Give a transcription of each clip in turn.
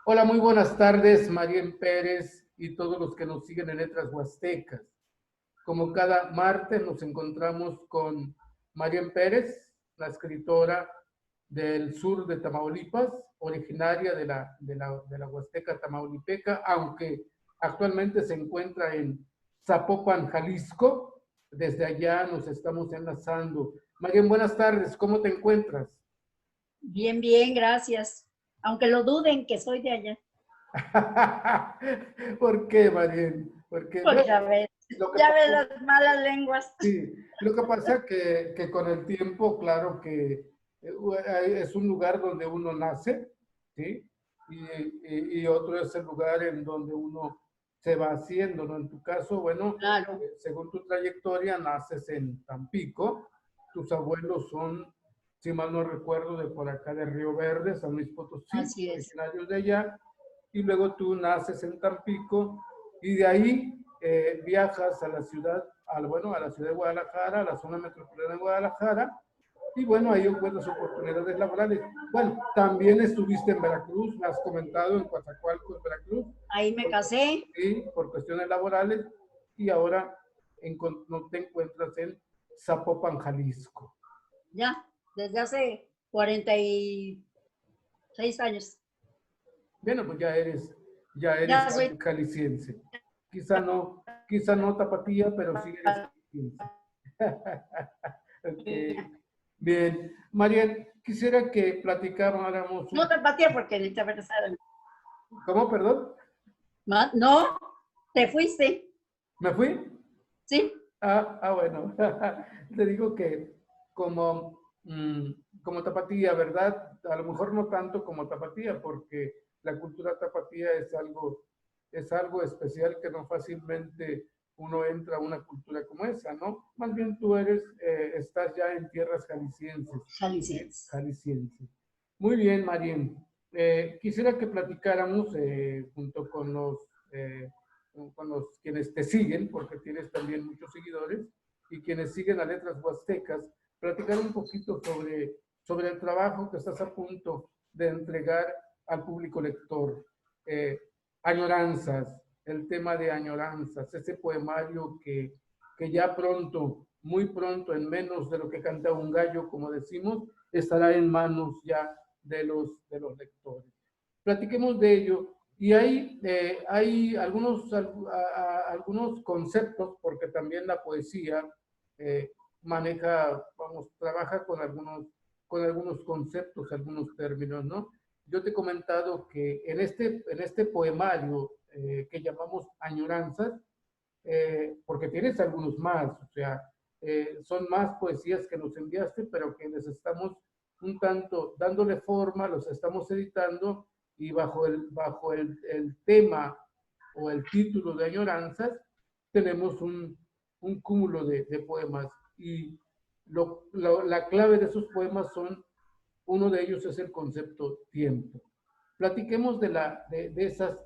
Hola, muy buenas tardes, Marien Pérez y todos los que nos siguen en Letras Huastecas. Como cada martes nos encontramos con Marien Pérez, la escritora del sur de Tamaulipas, originaria de la Huasteca Tamaulipeca, aunque actualmente se encuentra en Zapopan, Jalisco. Desde allá nos estamos enlazando. Marien, buenas tardes, ¿cómo te encuentras? Bien, bien, gracias. Aunque lo duden que soy de allá. ¿Por qué, Marien? Porque Pues bueno, lo que ya ves pasa, las malas lenguas. sí, lo que pasa que con el tiempo, claro que es un lugar donde uno nace, ¿sí? Y otro es el lugar en donde uno se va haciendo, ¿no? En tu caso, bueno, Claro, según tu trayectoria, naces en Tampico, tus abuelos son, si mal no recuerdo, de por acá de Río Verde, San Luis Potosí, así es. originarios de allá, y luego tú naces en Tampico y de ahí viajas a la ciudad, bueno, a la ciudad de Guadalajara, a la zona metropolitana de Guadalajara, y bueno, ahí encuentras oportunidades laborales. Bueno, también estuviste en Veracruz, me has comentado, en Coatzacoalcos, Veracruz, Ahí me por, casé, sí, por cuestiones laborales, y ahora no te encuentras en Zapopan, Jalisco. ya, desde hace 46 años. Bueno, pues ya eres Ya soy. jalisciense. Quizá no tapatía, pero sí eres jalisciense. Ok, bien. Mariel, quisiera que platicáramos No te pateé porque ni te abrazaron. ¿Cómo, perdón? No, te fuiste, ¿Me fui? ¿sí? Bueno. Te digo que como, como tapatía, ¿verdad? A lo mejor no tanto como tapatía, porque la cultura tapatía es algo especial que no fácilmente uno entra a una cultura como esa, ¿no? Más bien tú estás ya en tierras jaliscienses, ¿sí? Jalisciense. Jaliscienses. Muy bien, Marien. Quisiera que platicáramos junto con los quienes te siguen, porque tienes también muchos seguidores, y quienes siguen a Letras Huastecas, platicar un poquito sobre el trabajo que estás a punto de entregar al público lector. Eh, Añoranzas, el tema de Añoranzas, ese poemario que ya pronto, muy pronto, en menos de lo que canta un gallo, como decimos, estará en manos ya de los lectores. Platiquemos de ello. Y hay algunos conceptos, porque también la poesía trabaja con algunos conceptos, algunos términos, ¿no? Yo te he comentado que en este poemario que llamamos Añoranzas, porque tienes algunos más, o sea, son más poesías que nos enviaste, pero que les estamos un tanto dándole forma, los estamos editando y bajo el tema o el título de Añoranzas tenemos un cúmulo de poemas y la clave de esos poemas uno de ellos es el concepto tiempo. Platiquemos de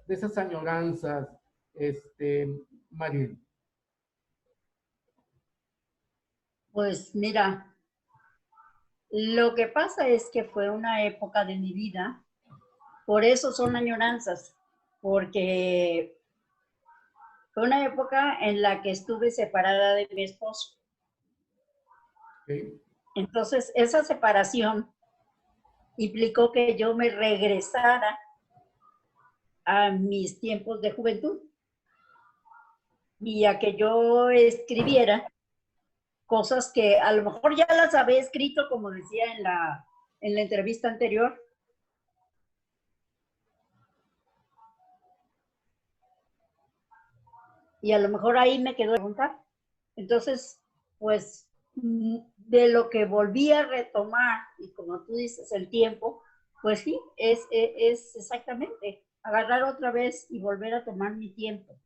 esas añoranzas, Mariel. Pues mira, lo que pasa es que fue una época de mi vida, por eso son añoranzas, porque fue una época en la que estuve separada de mi esposo. ¿Okay? Entonces, esa separación implicó que yo me regresara a mis tiempos de juventud y a que yo escribiera cosas que a lo mejor ya las había escrito, como decía en la entrevista anterior, y a lo mejor ahí me quedó preguntar. Entonces, pues de lo que volví a retomar, y como tú dices, el tiempo, pues sí, es exactamente agarrar otra vez y volver a tomar mi tiempo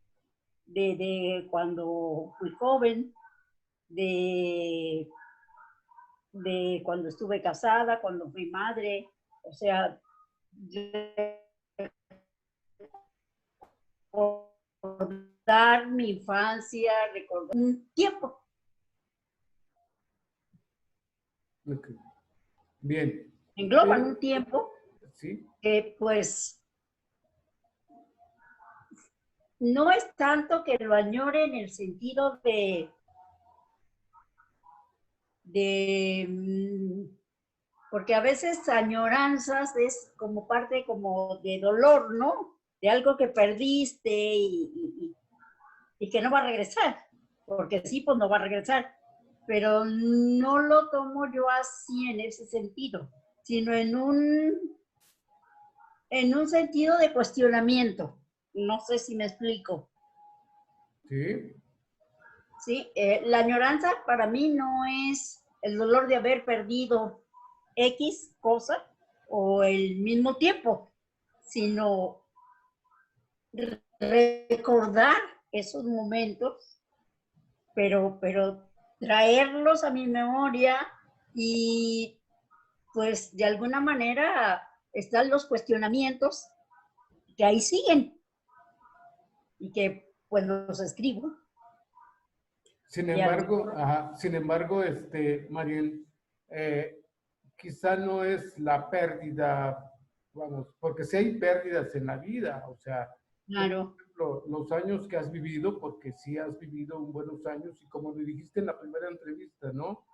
de cuando fui joven, de, de cuando estuve casada, cuando fui madre, o sea, recordar mi infancia, recordar un tiempo. Ok. Bien. Engloban Eh, un tiempo sí, que pues no es tanto que lo añore en el sentido de porque a veces añoranzas es como parte como de dolor, ¿no? De algo que perdiste y que no va a regresar, porque sí, pues no va a regresar, pero no lo tomo yo así en ese sentido, sino en un sentido de cuestionamiento. No sé si me explico. Sí, ¿Sí? La añoranza para mí no es el dolor de haber perdido X cosa o el mismo tiempo, sino recordar esos momentos, pero traerlos a mi memoria y pues de alguna manera están los cuestionamientos que ahí siguen y que pues los escribo. sin embargo, Mariel, eh, quizá no es la pérdida, vamos, porque sí hay pérdidas en la vida, o sea, tú, por Claro, ejemplo, los años que has vivido, porque sí has vivido buenos años, y como me dijiste en la primera entrevista, ¿no?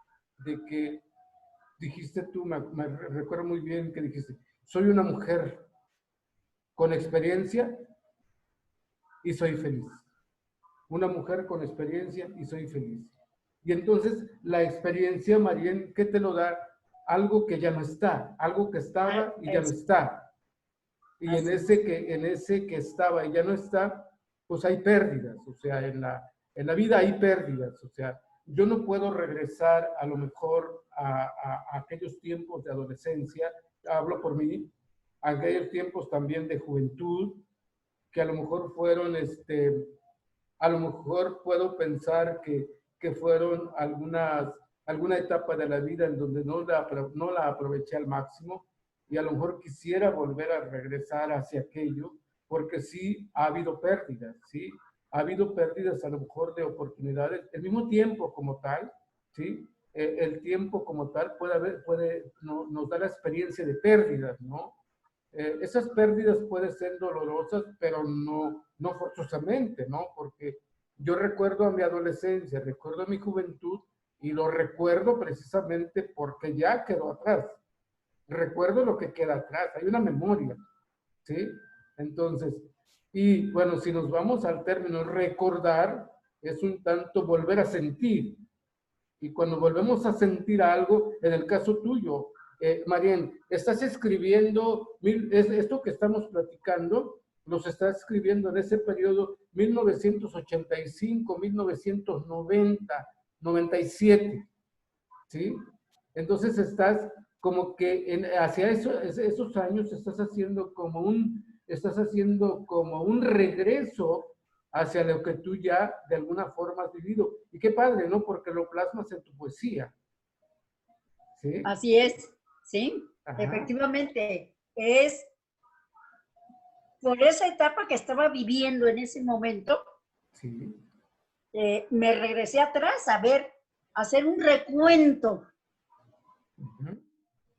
De que dijiste tú, me recuerdo muy bien que dijiste, soy una mujer con experiencia y soy feliz. Una mujer con experiencia y soy feliz. Y entonces la experiencia, Mariel, ¿qué te lo da? Algo que ya no está, algo que estaba y ya no está. Y en ese que estaba y ya no está, pues hay pérdidas, o sea, en la vida hay pérdidas, o sea, yo no puedo regresar a lo mejor a aquellos tiempos de adolescencia, hablo por mí, a aquellos tiempos también de juventud, que a lo mejor fueron, a lo mejor puedo pensar que fueron alguna etapa de la vida en donde no la aproveché al máximo y a lo mejor quisiera volver a regresar hacia aquello, porque sí ha habido pérdidas, ¿sí? Ha habido pérdidas a lo mejor de oportunidades, el mismo tiempo como tal, ¿sí? El tiempo como tal nos da la experiencia de pérdidas, ¿no? Esas pérdidas pueden ser dolorosas, pero no forzosamente, ¿no? Porque yo recuerdo a mi adolescencia, recuerdo a mi juventud y lo recuerdo precisamente porque ya quedó atrás. Recuerdo lo que queda atrás, hay una memoria, ¿sí? Entonces, y bueno, si nos vamos al término recordar, es un tanto volver a sentir. Y cuando volvemos a sentir algo, en el caso tuyo, Marien, estás escribiendo, esto que estamos platicando, los estás escribiendo en ese periodo 1985, 1990, 97, ¿sí? Entonces estás como que hacia esos años estás haciendo como un regreso hacia lo que tú ya de alguna forma has vivido. Y qué padre, ¿no? Porque lo plasmas en tu poesía, ¿sí? así es, ¿sí? Ajá, Efectivamente, es por esa etapa que estaba viviendo en ese momento, sí. me regresé atrás a ver, a hacer un recuento, Uh-huh.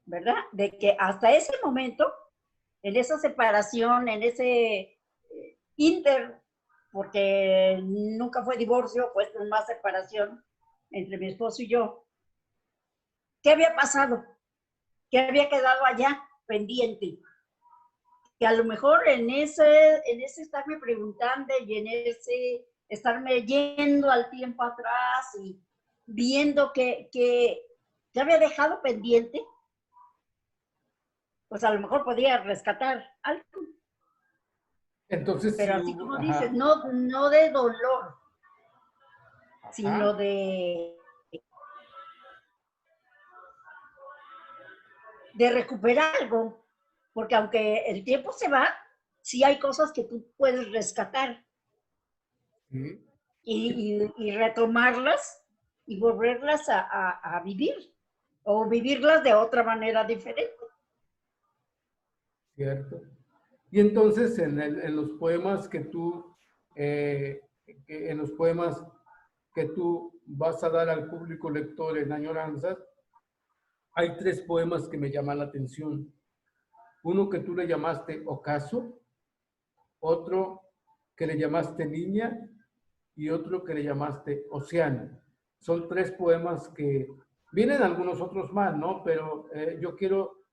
¿verdad? De que hasta ese momento, en esa separación, en ese inter, porque nunca fue divorcio, pues más separación entre mi esposo y yo, ¿qué había pasado? ¿Qué había quedado allá pendiente? Que a lo mejor en ese estarme preguntando y en ese estarme yendo al tiempo atrás y viendo que había dejado pendiente, pues a lo mejor podía rescatar algo. Entonces Pero sí así hubo, como dices, ajá, no de dolor, sino ajá. de recuperar algo. Porque aunque el tiempo se va, sí hay cosas que tú puedes rescatar Sí. y retomarlas y volverlas a vivir o vivirlas de otra manera diferente. Cierto. Y entonces en los poemas en los poemas que tú vas a dar al público lector en Añoranzas, hay tres poemas que me llaman la atención. Uno que tú le llamaste Ocaso, otro que le llamaste Niña y otro que le llamaste Océano. Son 3 poemas que vienen algunos otros más, ¿no? Pero yo quiero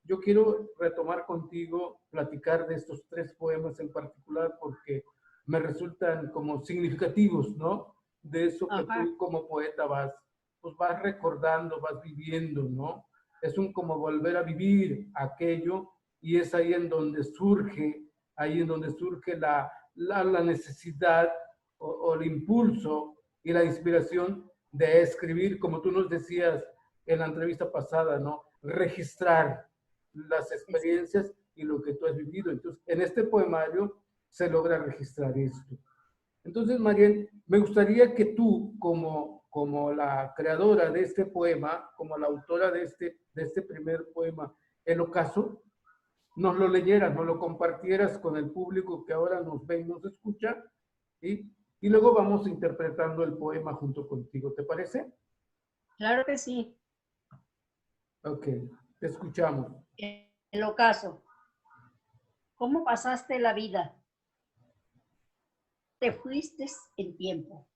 retomar contigo, platicar de estos 3 poemas en particular porque me resultan como significativos, ¿no? De eso que Ajá. tú como poeta pues vas recordando, vas viviendo, ¿no? Es un como volver a vivir aquello y es ahí en donde surge, la necesidad o el impulso y la inspiración de escribir, como tú nos decías en la entrevista pasada, ¿no? Registrar las experiencias y lo que tú has vivido. Entonces, en este poemario se logra registrar esto. Entonces, Mariel, me gustaría que tú, como la creadora de este poema, como la autora de este primer poema, El Ocaso, nos lo leyeras, nos lo compartieras con el público que ahora nos ve y nos escucha, y luego vamos interpretando el poema junto contigo. ¿Te parece? Claro que sí. Ok, te escuchamos. El ocaso. ¿Cómo pasaste la vida? Te fuiste en tiempo,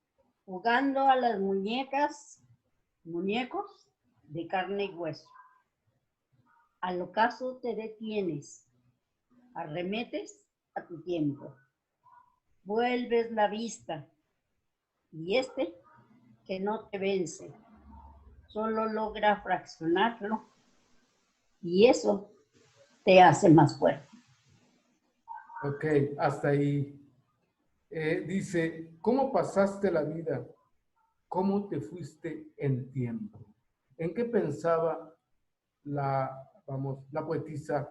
jugando a las muñecos de carne y hueso. Al ocaso te detienes, arremetes a tu tiempo, vuelves la vista, y que no te vence, solo logra fraccionarlo, y eso te hace más fuerte. Ok, hasta ahí. Dice, ¿cómo pasaste la vida? ¿Cómo te fuiste en tiempo? ¿En qué pensaba la poetisa?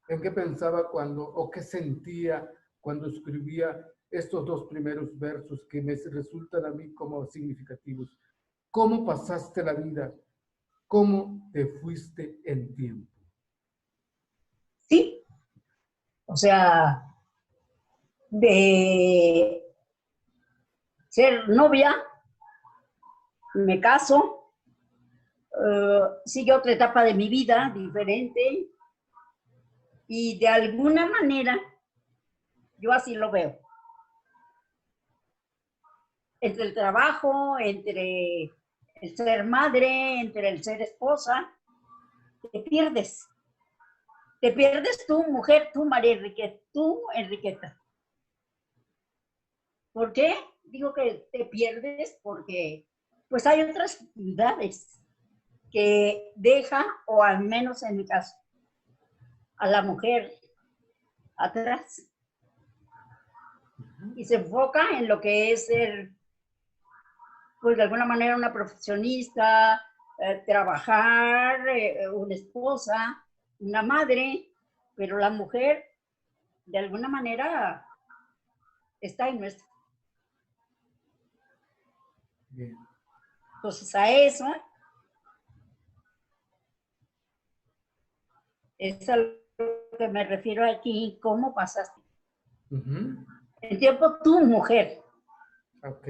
¿En qué pensaba o qué sentía cuando escribía estos 2 primeros versos que me resultan a mí como significativos? ¿Cómo pasaste la vida? ¿Cómo te fuiste en tiempo? Sí, o sea, de ser novia, me caso, sigue otra etapa de mi vida diferente y de alguna manera, yo así lo veo. Entre el trabajo, entre el ser madre, entre el ser esposa, te pierdes. Te pierdes tú, mujer, tú, María Enriqueta, tú, Enriqueta. ¿Por qué? Digo que te pierdes porque pues hay otras actividades que deja, o al menos en mi caso, a la mujer atrás y se enfoca en lo que es ser, pues de alguna manera, una profesionista, trabajar, una esposa, una madre, pero la mujer de alguna manera está en nuestra. Bien. Entonces a eso es a lo que me refiero aquí, cómo pasaste. El tiempo tú, mujer. Ok.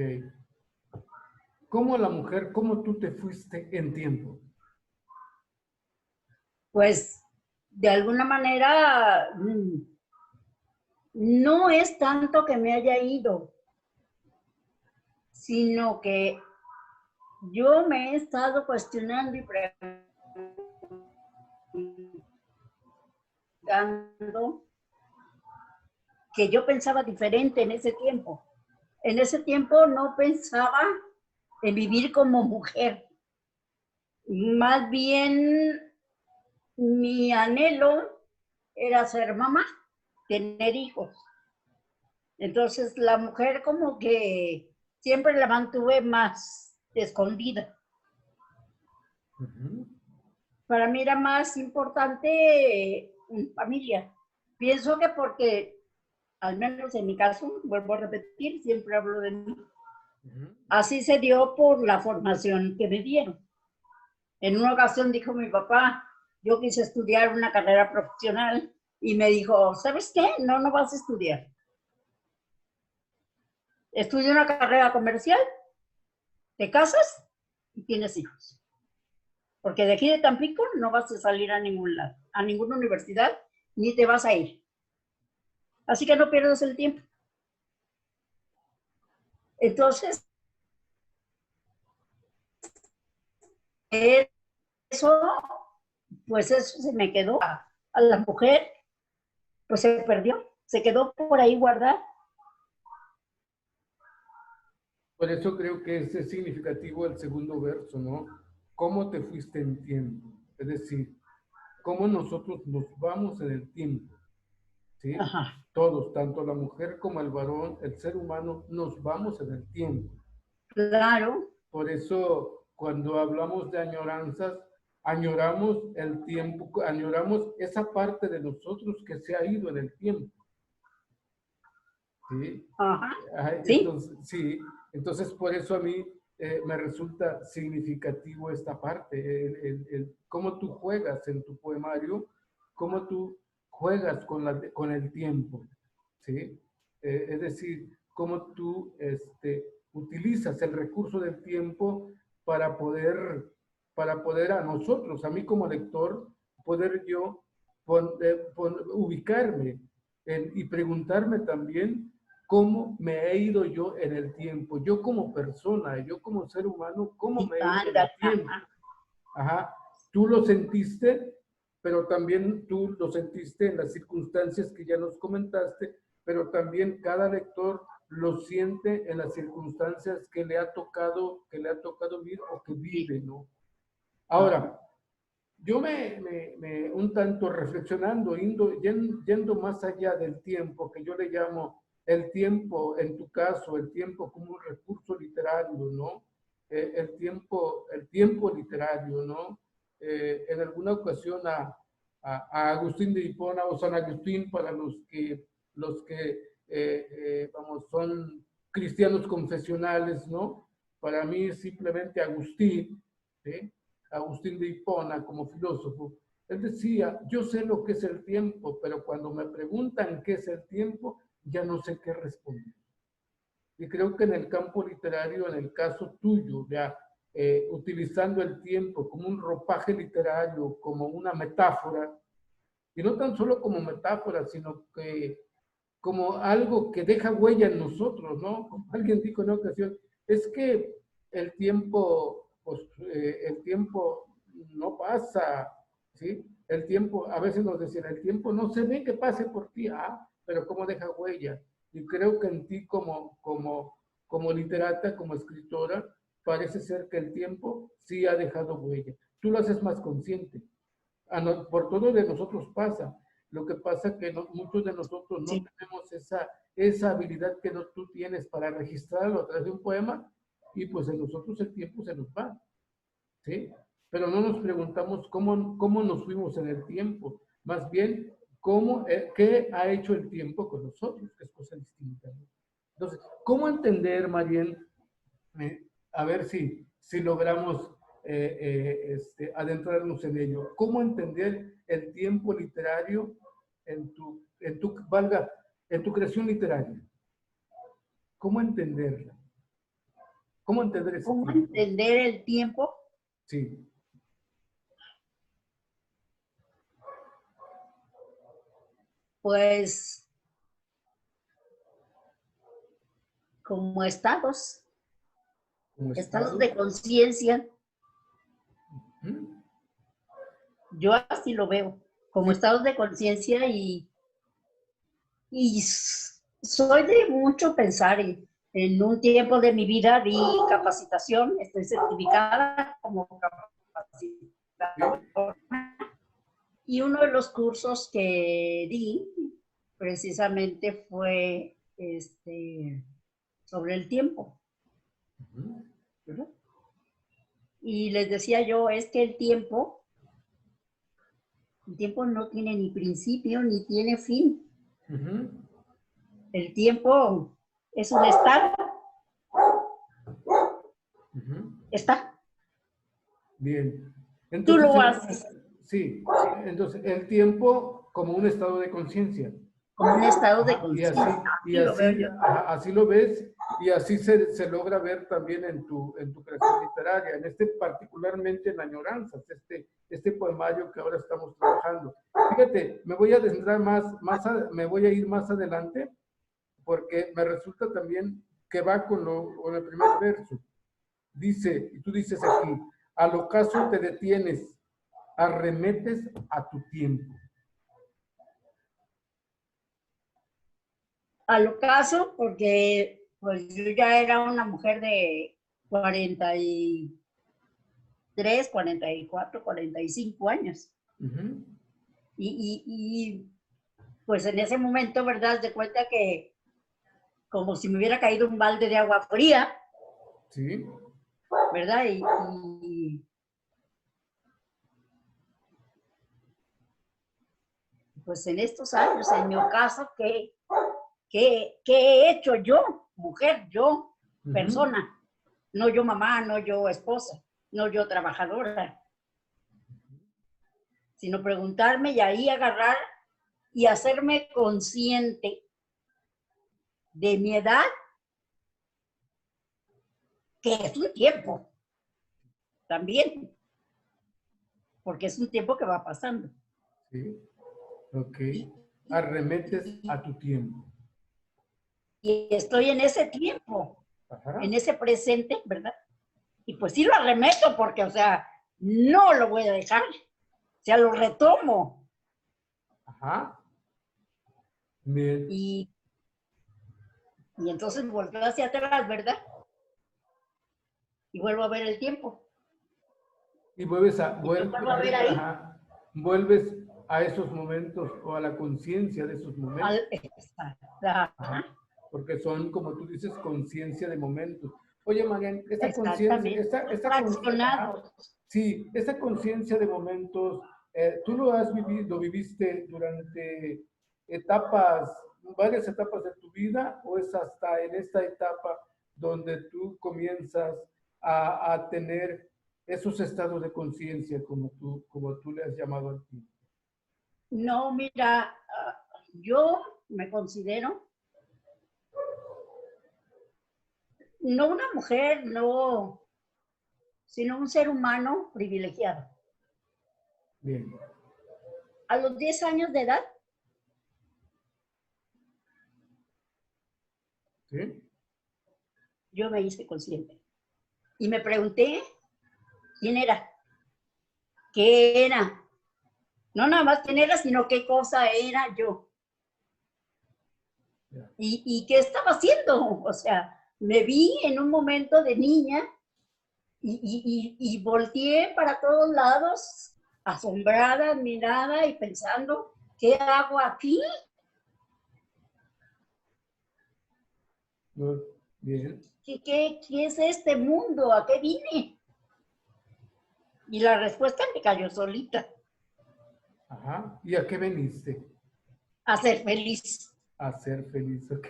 ¿Cómo la mujer, cómo tú te fuiste en tiempo? Pues de alguna manera no es tanto que me haya ido, sino que yo me he estado cuestionando y preguntando que yo pensaba diferente en ese tiempo. En ese tiempo no pensaba en vivir como mujer. Más bien mi anhelo era ser mamá, tener hijos. Entonces la mujer como que siempre la mantuve más escondida. Para mí era más importante familia. Pienso que porque, al menos en mi caso, vuelvo a repetir, siempre hablo de mí, así se dio por la formación que me dieron. En una ocasión dijo mi papá, yo quise estudiar una carrera profesional y me dijo, ¿sabes qué? No vas a estudiar. Estudia una carrera comercial, te casas y tienes hijos. Porque de aquí de Tampico no vas a salir a ningún lado, a ninguna universidad, ni te vas a ir. Así que no pierdas el tiempo. Entonces, eso, pues eso se me quedó a la mujer, pues se perdió, se quedó por ahí guardada. Por eso creo que es significativo el segundo verso, ¿no? ¿Cómo te fuiste en tiempo? Es decir, cómo nosotros nos vamos en el tiempo, ¿sí? Ajá. Todos, tanto la mujer como el varón, el ser humano, nos vamos en el tiempo. Claro. Por eso, cuando hablamos de añoranzas, añoramos el tiempo, añoramos esa parte de nosotros que se ha ido en el tiempo. ¿Sí? Ajá. Entonces, sí, entonces por eso a mí me resulta significativo esta parte, cómo tú juegas en tu poemario, cómo tú juegas con el tiempo, ¿sí? Es decir, cómo tú utilizas el recurso del tiempo para poder a nosotros, a mí como lector, poder yo ubicarme y preguntarme también cómo me he ido yo en el tiempo, yo como persona, yo como ser humano, cómo me he ido en el tiempo. Ajá, tú lo sentiste, pero también tú lo sentiste en las circunstancias que ya nos comentaste, pero también cada lector lo siente en las circunstancias que le ha tocado vivir o que vive, ¿no? Ahora, yo un tanto reflexionando, yendo más allá del tiempo, que yo le llamo el tiempo, en tu caso, el tiempo como un recurso literario, ¿no? El tiempo literario, ¿no? En alguna ocasión a Agustín de Hipona o San Agustín, para vamos, son cristianos confesionales, ¿no? Para mí simplemente Agustín, ¿sí? Agustín de Hipona como filósofo, él decía, yo sé lo que es el tiempo, pero cuando me preguntan qué es el tiempo, ya no sé qué responder. Y creo que en el campo literario, en el caso tuyo, ya utilizando el tiempo como un ropaje literario, como una metáfora, y no tan solo como metáfora, sino que como algo que deja huella en nosotros, ¿no? Como alguien dijo en una ocasión, es que el tiempo, pues, el tiempo no pasa, ¿sí? El tiempo, a veces nos decían, el tiempo no se ve que pase por ti, pero cómo deja huella. Y creo que en ti como literata, como escritora, parece ser que el tiempo sí ha dejado huella. Tú lo haces más consciente. Por todo de nosotros pasa. Lo que pasa es que muchos de nosotros no tenemos esa habilidad que tú tienes para registrarlo a través de un poema y pues en nosotros el tiempo se nos va, ¿sí? Pero no nos preguntamos cómo nos fuimos en el tiempo, más bien qué ha hecho el tiempo con nosotros, que es cosa distinta, ¿no? Entonces, ¿cómo entender, Mariel? A ver si logramos adentrarnos en ello. ¿Cómo entender el tiempo literario en tu creación literaria? ¿Cómo entenderla? ¿Cómo entender ese ¿Cómo tiempo? entender el tiempo? Sí. Pues como estados, ¿Como estados estado? de conciencia. ¿Mm? Yo así lo veo, como Sí. estados de conciencia y soy de mucho pensar. En un tiempo de mi vida di capacitación, estoy certificada como capacitadora. Y uno de los cursos que di precisamente fue sobre el tiempo. ¿Verdad? Y les decía yo, es que el tiempo no tiene ni principio ni tiene fin. El tiempo es un estado. Está. Bien. Tú Entonces, lo haces. sí, entonces el tiempo como un estado de conciencia. Como un estado de Ajá, conciencia. y así, así lo ves y así se logra ver también en tu creación literaria, particularmente en Añoranzas, este poemario que ahora estamos trabajando. Fíjate, me voy a adentrar me voy a ir más adelante porque me resulta también que va con el primer verso. Dice, y tú dices aquí, al ocaso te detienes, arremetes a tu tiempo. Al ocaso, porque pues yo ya era una mujer de 43, 44, 45 años. Uh-huh. Y pues en ese momento, ¿verdad? De cuenta que como si me hubiera caído un balde de agua fría. Sí. ¿Verdad? Pues en estos años, en mi caso, ¿qué he hecho yo, mujer, yo, persona? No yo mamá, no yo esposa, no yo trabajadora, sino preguntarme y ahí agarrar y hacerme consciente de mi edad, que es un tiempo también, porque es un tiempo que va pasando. Sí, ok. Arremetes a tu tiempo. Y estoy en ese tiempo, Ajá. En ese presente, ¿verdad? Y pues sí lo arremeto porque, o sea, no lo voy a dejar, o sea, lo retomo. Ajá. Bien. Y entonces vuelvo hacia atrás, ¿verdad? Y vuelvo a ver el tiempo. Y vuelves vuelves a esos momentos o a la conciencia de esos momentos. Porque son, como tú dices, conciencia de momentos. Oye, Marian, esta conciencia, sí, esta conciencia de momentos, tú lo has vivido, lo viviste durante varias etapas de tu vida, o es hasta en esta etapa donde tú comienzas a tener esos estados de conciencia como tú le has llamado a ti? No, mira, yo me considero no una mujer, no, sino un ser humano privilegiado. Bien. A los 10 años de edad, ¿sí? Yo me hice consciente. Y me pregunté quién era, qué era. No nada más quién era, sino qué cosa era yo. Y qué estaba haciendo. O sea, me vi en un momento de niña y volteé para todos lados, asombrada, admirada y pensando, ¿qué hago aquí? Bien. ¿Qué es este mundo? ¿A qué vine? Y la respuesta me cayó solita. Ajá. ¿Y a qué veniste? A ser feliz. A ser feliz, ok.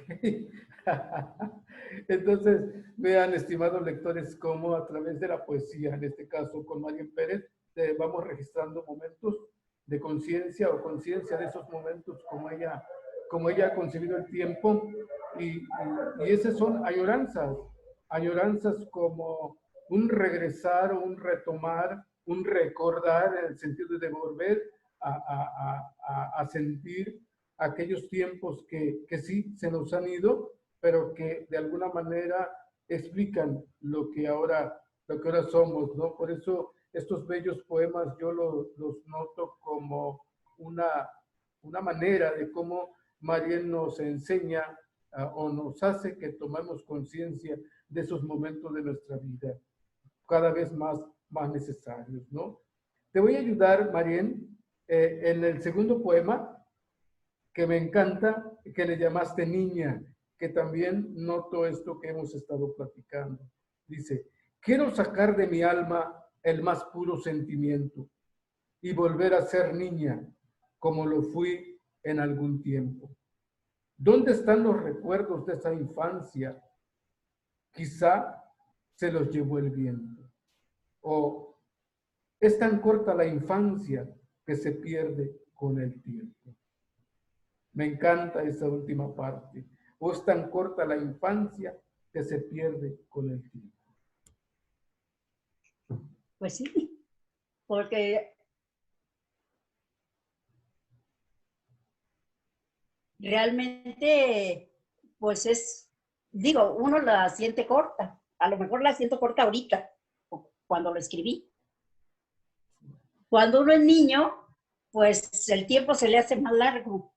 Entonces, vean, estimados lectores, cómo a través de la poesía, en este caso con Marian Pérez, vamos registrando momentos de conciencia o conciencia de esos momentos como ella ha concebido el tiempo, y esas son añoranzas como un regresar o un retomar, un recordar en el sentido de volver a sentir aquellos tiempos que sí se nos han ido, pero que de alguna manera explican lo que ahora somos, ¿no? Por eso estos bellos poemas yo los noto como una manera de cómo Mariel nos enseña o nos hace que tomemos conciencia de esos momentos de nuestra vida, cada vez más necesarios, ¿no? Te voy a ayudar, Mariel, en el segundo poema, que me encanta, que le llamaste niña, que también noto esto que hemos estado platicando. Dice, quiero sacar de mi alma el más puro sentimiento y volver a ser niña, como lo fui en algún tiempo. ¿Dónde están los recuerdos de esa infancia? Quizá se los llevó el viento. O es tan corta la infancia que se pierde con el tiempo. Me encanta esa última parte. O es tan corta la infancia que se pierde con el tiempo. Pues sí, porque realmente, pues es digo, uno la siente corta. A lo mejor la siento corta ahorita, cuando lo escribí. Cuando uno es niño, pues el tiempo se le hace más largo,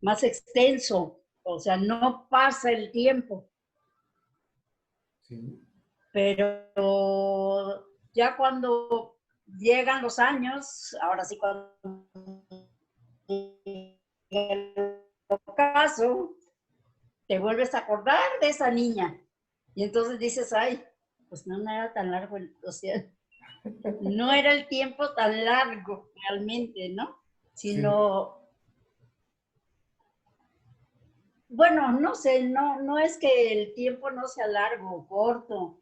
más extenso. O sea, no pasa el tiempo. Sí. Pero ya cuando llegan los años, ahora sí cuando llega el ocaso, te vuelves a acordar de esa niña. Y entonces dices, ay, pues no era tan largo, o sea, no era el tiempo tan largo realmente, ¿no? Sí. Sino, bueno, no sé, no es que el tiempo no sea largo o corto,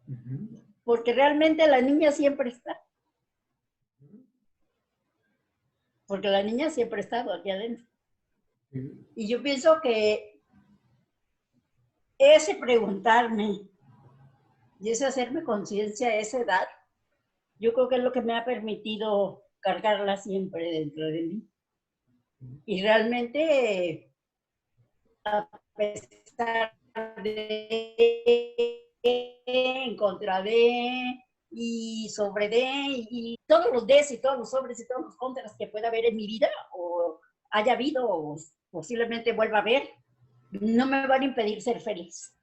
Ujú. porque realmente la niña siempre está, porque la niña siempre ha estado aquí adentro. Sí. Y yo pienso que ese preguntarme y ese hacerme conciencia a esa edad, yo creo que es lo que me ha permitido cargarla siempre dentro de mí. Y realmente, a pesar de, en contra de, y sobre de, y todos los des y todos los sobres y todos los contras que pueda haber en mi vida, o haya habido, o posiblemente vuelva a haber, no me van a impedir ser feliz.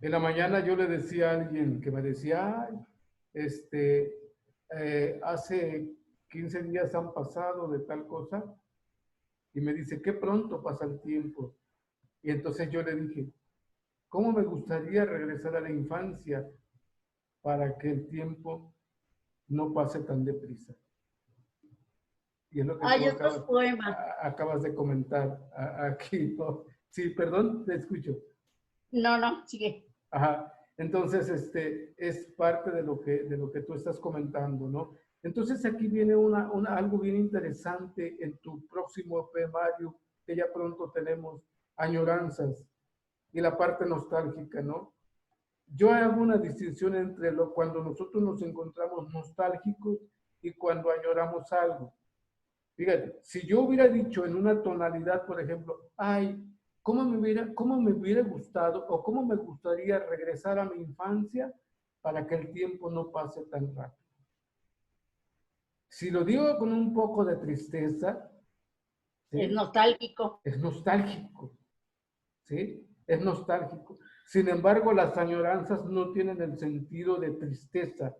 En la mañana yo le decía a alguien que me decía, ay, hace 15 días han pasado de tal cosa, y me dice, qué pronto pasa el tiempo. Y entonces yo le dije, ¿cómo me gustaría regresar a la infancia para que el tiempo no pase tan deprisa? Y es lo que tú Hay otros poemas. acabas de comentar aquí, ¿no? Sí, perdón, te escucho. No, sigue. Ajá. Entonces, es parte de lo que tú estás comentando, ¿no? Entonces, aquí viene algo bien interesante en tu próximo poemario, que ya pronto tenemos, Añoranzas, y la parte nostálgica, ¿no? Yo hago una distinción entre cuando nosotros nos encontramos nostálgicos y cuando añoramos algo. Fíjate, si yo hubiera dicho en una tonalidad, por ejemplo, ay, cómo me hubiera gustado o cómo me gustaría regresar a mi infancia para que el tiempo no pase tan rápido? Si lo digo con un poco de tristeza, Es ¿sí? nostálgico. Es nostálgico, ¿sí? Es nostálgico. Sin embargo, las añoranzas no tienen el sentido de tristeza,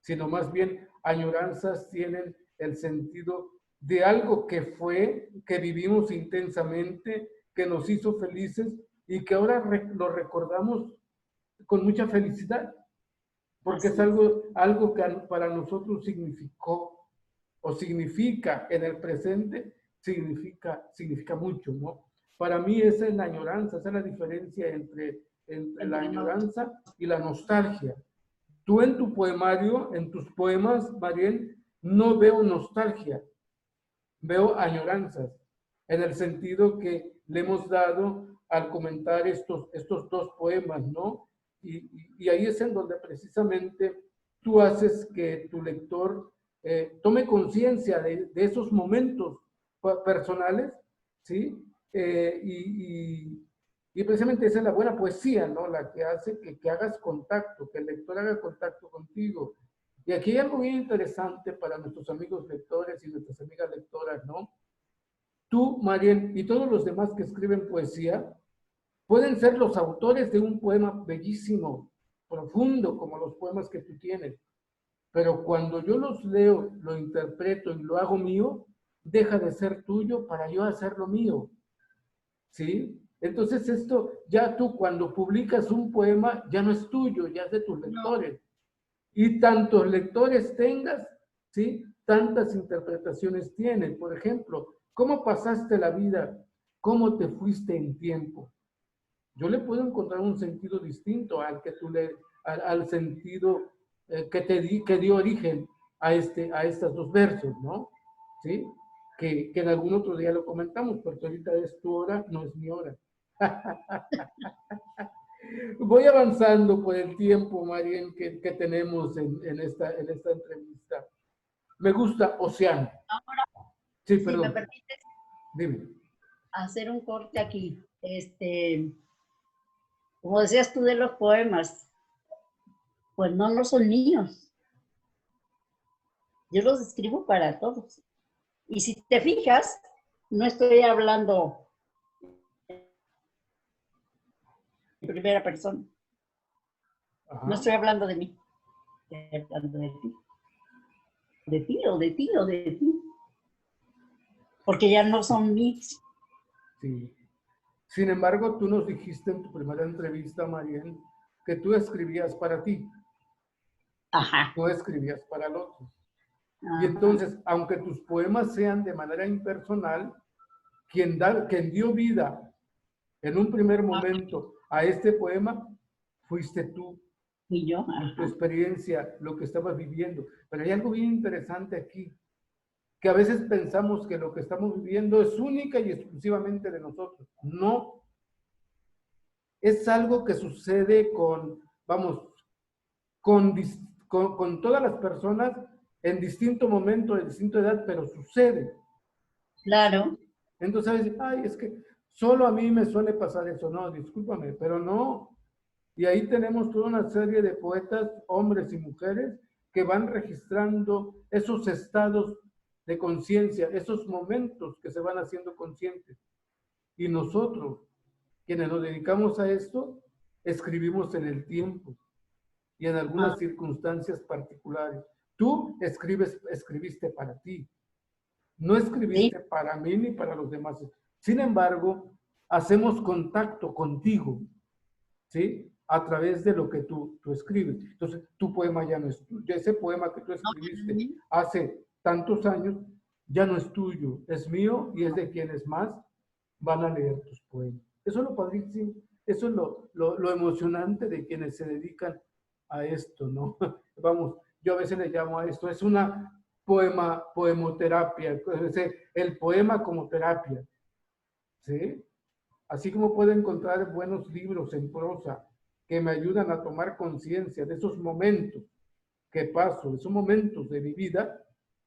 sino más bien añoranzas tienen el sentido de algo que fue, que vivimos intensamente, que nos hizo felices y que ahora lo recordamos con mucha felicidad, porque es Así es. algo que para nosotros significó o significa en el presente, significa mucho, ¿no? Para mí esa es la añoranza, esa es la diferencia entre la Entre añoranza y la nostalgia. Tú en tu poemario, en tus poemas, Mariel, no veo nostalgia, veo añoranzas, en el sentido que le hemos dado al comentar estos dos poemas, ¿no? Y ahí es en donde precisamente tú haces que tu lector tome conciencia de esos momentos personales, ¿sí? Y precisamente esa es la buena poesía, ¿no? La que hace que hagas contacto, que el lector haga contacto contigo. Y aquí hay algo bien interesante para nuestros amigos lectores y nuestras amigas lectoras, ¿no? Tú, Mariel, y todos los demás que escriben poesía, pueden ser los autores de un poema bellísimo, profundo, como los poemas que tú tienes. Pero cuando yo los leo, lo interpreto y lo hago mío, deja de ser tuyo para yo hacerlo mío. ¿Sí? Entonces esto, ya tú cuando publicas un poema, ya no es tuyo, ya es de tus No, lectores. Y tantos lectores tengas, ¿sí? Tantas interpretaciones tienen. Por ejemplo, ¿cómo pasaste la vida? ¿Cómo te fuiste en tiempo? Yo le puedo encontrar un sentido distinto al que tú al sentido que dio origen a estos dos versos, ¿no? ¿Sí? Que en algún otro día lo comentamos, porque ahorita es tu hora, no es mi hora. Voy avanzando por el tiempo, Marien, que tenemos en esta entrevista. Me gusta Océano. ahora, Sí, si me perdón. permites, Dime. hacer un corte aquí. Como decías tú de los poemas, pues no son míos. Yo los escribo para todos. Y si te fijas, no estoy hablando en primera persona. Ajá. No estoy hablando de mí. Estoy hablando de ti. De ti o de ti o de ti. Porque ya no son míos. Sí. Sin embargo, tú nos dijiste en tu primera entrevista, Mariel, que tú escribías para ti, Ajá. no escribías para el otro. Ajá. Y entonces, aunque tus poemas sean de manera impersonal, quien dio vida en un primer momento a este poema, fuiste tú. Y yo, Tu ajá. experiencia, lo que estabas viviendo. Pero hay algo bien interesante aquí, que a veces pensamos que lo que estamos viviendo es única y exclusivamente de nosotros. No. Es algo que sucede con, vamos, con todas las personas en distinto momento, en distinta edad, pero sucede. Claro. Entonces, a veces, ay, es que solo a mí me suele pasar eso. No, discúlpame, pero no. Y ahí tenemos toda una serie de poetas, hombres y mujeres, que van registrando esos estados de conciencia, esos momentos que se van haciendo conscientes. Y nosotros, quienes nos dedicamos a esto, escribimos en el tiempo y en algunas circunstancias particulares. Tú escribiste para ti, no escribiste Sí. para mí ni para los demás. Sin embargo, hacemos contacto contigo, ¿sí? A través de lo que tú escribes. Entonces, tu poema ya no es tuyo. Ese poema que tú escribiste hace tantos años ya no es tuyo, es mío y es de quienes más van a leer tus poemas. Eso es lo padrísimo, eso es lo emocionante de quienes se dedican a esto, ¿no? Vamos, yo a veces le llamo a esto, es una poemoterapia, el poema como terapia, ¿sí? Así como puedo encontrar buenos libros en prosa que me ayudan a tomar conciencia de esos momentos que paso, esos momentos de mi vida,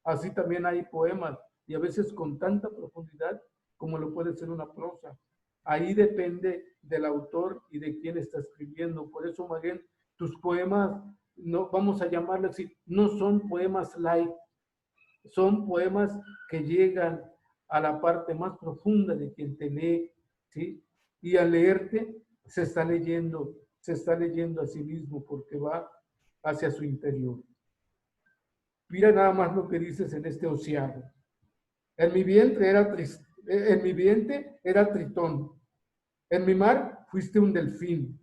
así también hay poemas y a veces con tanta profundidad como lo puede ser una prosa. Ahí depende del autor y de quién está escribiendo. Por eso, Mariel, tus poemas, no, vamos a llamarles así, no son poemas light, son poemas que llegan a la parte más profunda de quien te lee, ¿sí? Y al leerte se está leyendo a sí mismo porque va hacia su interior. Mira nada más lo que dices en este océano. En mi vientre era Tritón. En mi mar fuiste un delfín.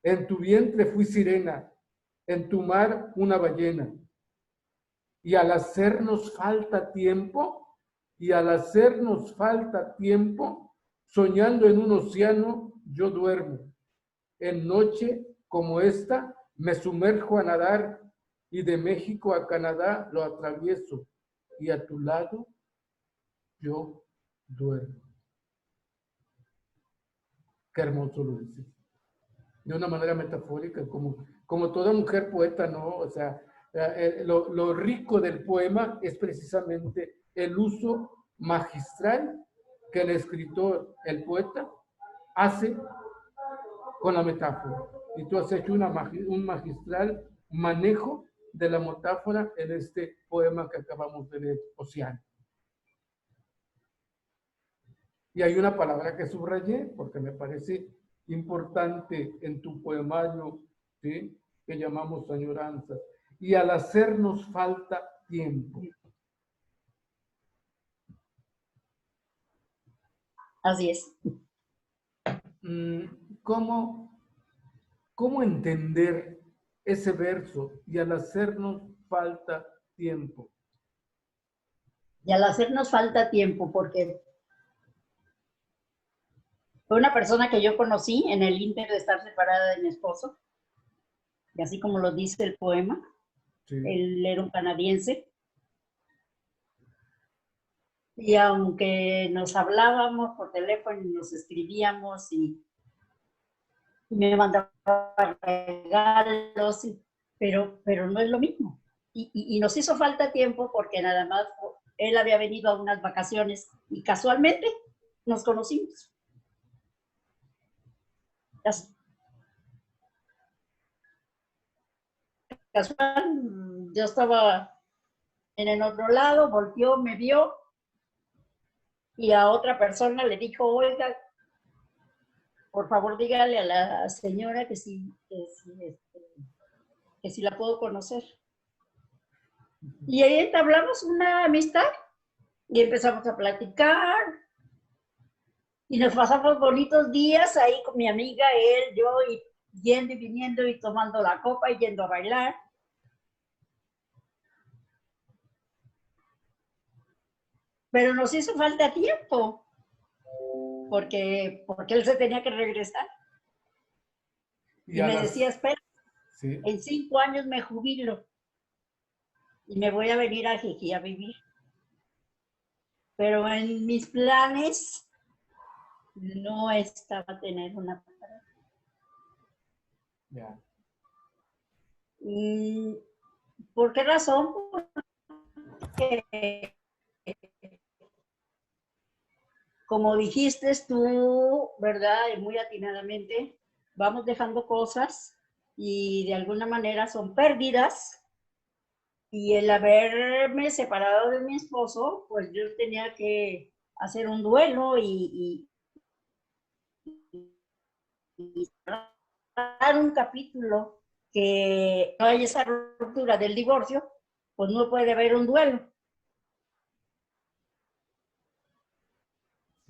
En tu vientre fui sirena. En tu mar una ballena. Y al hacernos falta tiempo, soñando en un océano, yo duermo. En noche como esta, me sumerjo a nadar y de México a Canadá lo atravieso y a tu lado yo duermo. Qué hermoso lo dices. De una manera metafórica, como toda mujer poeta, ¿no? O sea, lo rico del poema es precisamente el uso magistral que el escritor, el poeta, hace con la metáfora. Y tú has hecho un magistral manejo de la metáfora en este poema que acabamos de leer, Océano. Y hay una palabra que subrayé porque me parece importante en tu poemario, ¿sí? Que llamamos añoranzas. Y al hacernos falta tiempo. Así es. ¿Cómo entender ese verso? Y al hacernos falta tiempo. Y al hacernos falta tiempo, porque fue una persona que yo conocí en el ínter de estar separada de mi esposo, y así como lo dice el poema, sí. Él era un canadiense, y aunque nos hablábamos por teléfono y nos escribíamos y me mandaba regalos, pero no es lo mismo. Y nos hizo falta tiempo porque nada más él había venido a unas vacaciones y casualmente nos conocimos. Casual, yo estaba en el otro lado, volteó, me vio y a otra persona le dijo, oiga, por favor dígale a la señora que si la puedo conocer. Y ahí entablamos una amistad y empezamos a platicar y nos pasamos bonitos días ahí con mi amiga, él, yo, y yendo y viniendo y tomando la copa y yendo a bailar. Pero nos hizo falta tiempo, porque él se tenía que regresar. Y me decía, espera, sí, en 5 años me jubilo y me voy a venir a Jiquí a vivir. Pero en mis planes no estaba tener una pareja. Yeah. ¿Por qué razón? Porque, como dijiste tú, ¿verdad? Muy atinadamente, vamos dejando cosas y de alguna manera son pérdidas. Y el haberme separado de mi esposo, pues yo tenía que hacer un duelo y dar un capítulo que no hay esa ruptura del divorcio, pues no puede haber un duelo.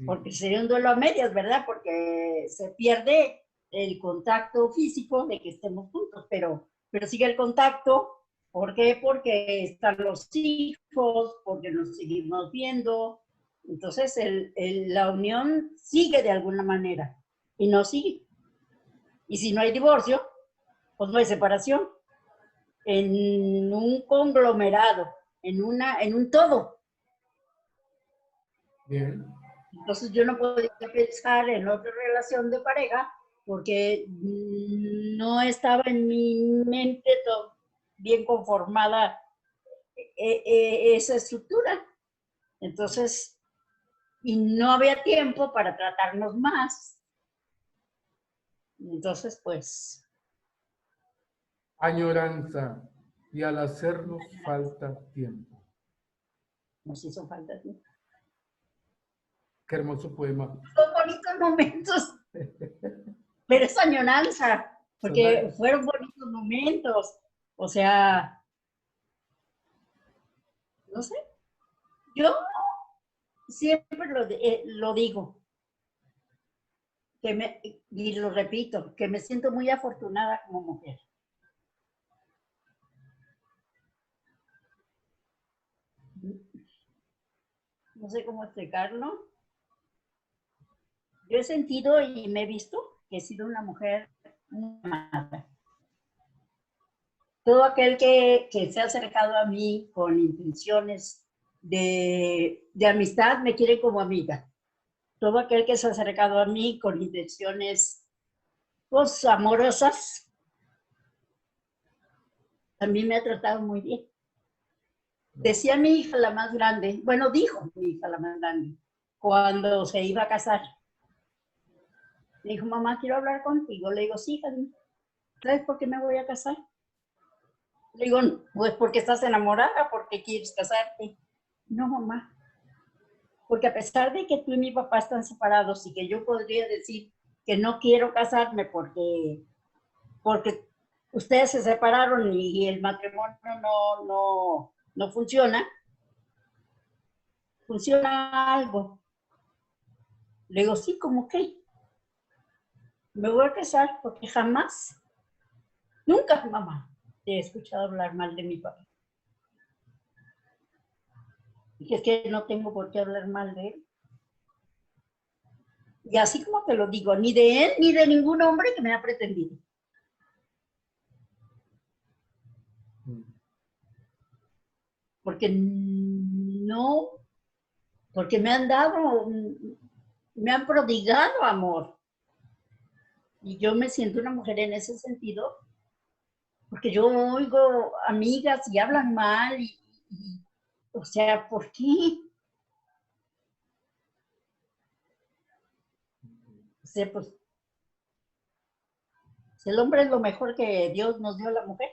Porque sería un duelo a medias, ¿verdad? Porque se pierde el contacto físico de que estemos juntos, pero sigue el contacto. ¿Por qué? Porque están los hijos, porque nos seguimos viendo. Entonces, la unión sigue de alguna manera y no sigue. Y si no hay divorcio, pues no hay separación. En un conglomerado, en un todo. Bien. Entonces yo no podía pensar en otra relación de pareja porque no estaba en mi mente bien conformada esa estructura. Entonces, y no había tiempo para tratarnos más. Entonces, pues... Añoranza, y al hacernos falta tiempo. Nos hizo falta tiempo. Qué hermoso poema. Son bonitos momentos, pero es añoranza, porque fueron bonitos momentos. O sea, no sé, yo siempre lo digo, y lo repito, que me siento muy afortunada como mujer. No sé cómo explicarlo. Yo he sentido y me he visto que he sido una mujer muy amada. Todo aquel que se ha acercado a mí con intenciones de amistad me quiere como amiga. Todo aquel que se ha acercado a mí con intenciones pues, amorosas, también me ha tratado muy bien. Decía mi hija la más grande, bueno, dijo mi hija la más grande, cuando se iba a casar. Le dijo, mamá, quiero hablar contigo. Le digo, sí, hija, ¿sabes por qué me voy a casar? Le digo, pues porque estás enamorada, porque quieres casarte. No, mamá, porque a pesar de que tú y mi papá están separados y que yo podría decir que no quiero casarme porque ustedes se separaron y el matrimonio no funciona, funciona algo. Le digo, sí, ¿cómo qué? Me voy a casar porque jamás, nunca, mamá, te he escuchado hablar mal de mi papá. Dije, es que no tengo por qué hablar mal de él. Y así como te lo digo, ni de él ni de ningún hombre que me ha pretendido. Porque no, porque me han dado, me han prodigado amor. Y yo me siento una mujer en ese sentido, porque yo oigo amigas y hablan mal, o sea, ¿por qué? Sí, pues el hombre es lo mejor que Dios nos dio a la mujer.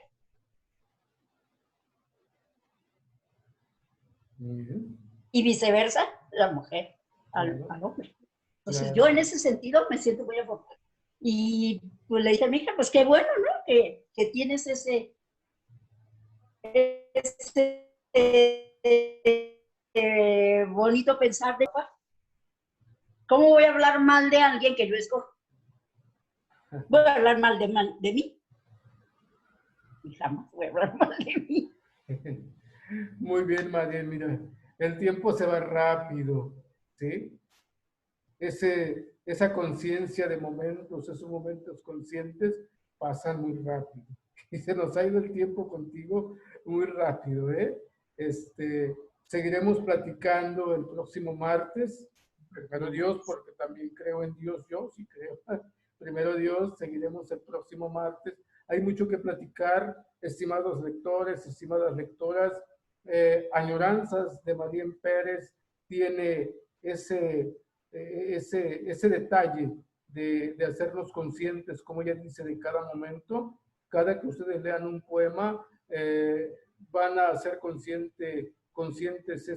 Muy bien. Y viceversa, la mujer Claro, al hombre. Entonces claro. yo en ese sentido me siento muy afortunada. Y pues le dije a mi hija, pues qué bueno, ¿no? Que tienes ese bonito pensar de ¿cómo voy a hablar mal de alguien que yo escojo? Voy a hablar mal de mí. Y jamás voy a hablar mal de mí. Muy bien, María, mira, el tiempo se va rápido, ¿sí? Esa conciencia de momentos, esos momentos conscientes pasan muy rápido. Y se nos ha ido el tiempo contigo muy rápido, ¿eh? Seguiremos platicando el próximo martes. Primero Dios, porque también creo en Dios, yo sí creo. Primero Dios, seguiremos el próximo martes. Hay mucho que platicar, estimados lectores, estimadas lectoras. Añoranzas de María Pérez tiene ese detalle de hacernos conscientes, como ella dice, de cada momento. Cada que ustedes lean un poema, van a ser conscientes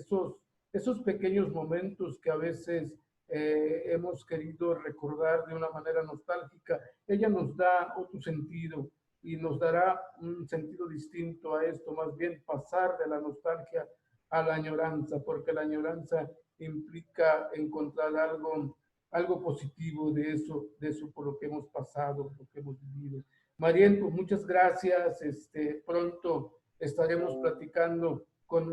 esos pequeños momentos que a veces hemos querido recordar de una manera nostálgica. Ella nos da otro sentido y nos dará un sentido distinto a esto, más bien pasar de la nostalgia a la añoranza, porque la añoranza implica encontrar algo positivo de eso por lo que hemos pasado, por lo que hemos vivido. Marien, pues muchas gracias. Pronto estaremos platicando con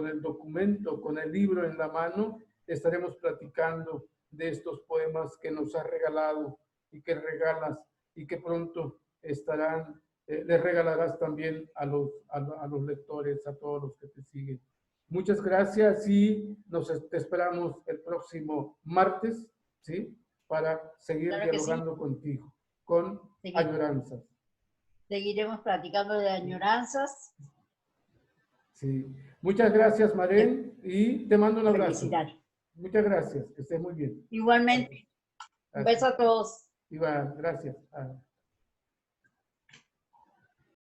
el documento, con el libro en la mano, estaremos platicando de estos poemas que nos has regalado y que regalas y que pronto estarán, les regalarás también a los lectores, a todos los que te siguen. Muchas gracias y te esperamos el próximo martes, ¿sí? Para seguir Claro que sí. dialogando contigo, con añoranzas. Seguiremos platicando de añoranzas. Sí. Muchas gracias, Maren, y te mando un abrazo. Felicidades. Muchas gracias, que estés muy bien. Igualmente. Un beso a todos. Iván, gracias.